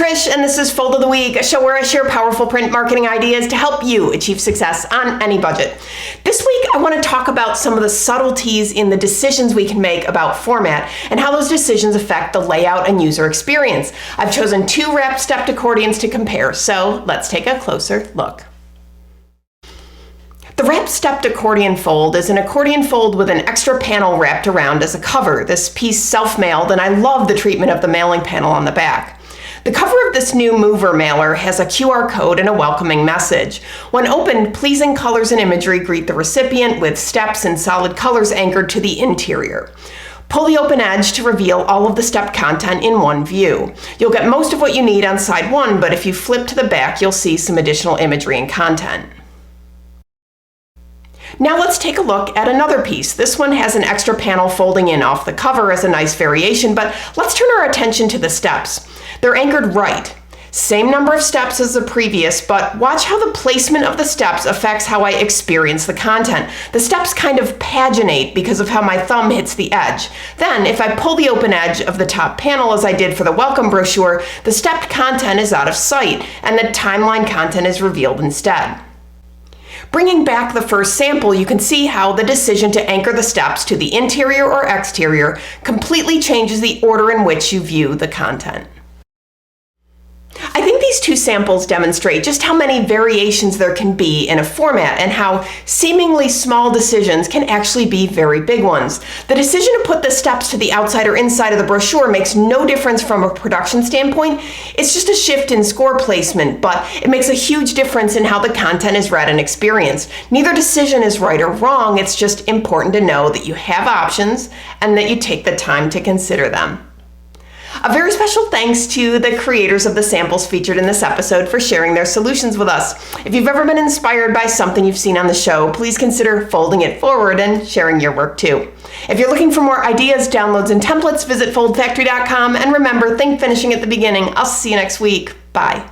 Trish, and this is Fold of the Week, a show where I share powerful print marketing ideas to help you achieve success on any budget. This week, I want to talk about some of the subtleties in the decisions we can make about format and how those decisions affect the layout and user experience. I've chosen 2 wrap-stepped accordions to compare, so let's take a closer look. The wrap-stepped accordion fold is an accordion fold with an extra panel wrapped around as a cover. This piece self-mailed, and I love the treatment of the mailing panel on the back. The cover of this new mover mailer has a QR code and a welcoming message. When opened, pleasing colors and imagery greet the recipient with steps and solid colors anchored to the interior. Pull the open edge to reveal all of the step content in one view. You'll get most of what you need on side 1, but if you flip to the back, you'll see some additional imagery and content. Now let's take a look at another piece. This one has an extra panel folding in off the cover as a nice variation, but let's turn our attention to the steps. They're anchored right. Same number of steps as the previous, but watch how the placement of the steps affects how I experience the content. The steps kind of paginate because of how my thumb hits the edge. Then, if I pull the open edge of the top panel as I did for the welcome brochure, the stepped content is out of sight, and the timeline content is revealed instead. Bringing back the first sample, you can see how the decision to anchor the steps to the interior or exterior completely changes the order in which you view the content. I think these 2 samples demonstrate just how many variations there can be in a format and how seemingly small decisions can actually be very big ones. The decision to put the steps to the outside or inside of the brochure makes no difference from a production standpoint. It's just a shift in score placement, but it makes a huge difference in how the content is read and experienced. Neither decision is right or wrong. It's just important to know that you have options and that you take the time to consider them. A very special thanks to the creators of the samples featured in this episode for sharing their solutions with us. If you've ever been inspired by something you've seen on the show, please consider folding it forward and sharing your work too. If you're looking for more ideas, downloads, and templates, visit foldfactory.com, and remember, think finishing at the beginning. I'll see you next week. Bye.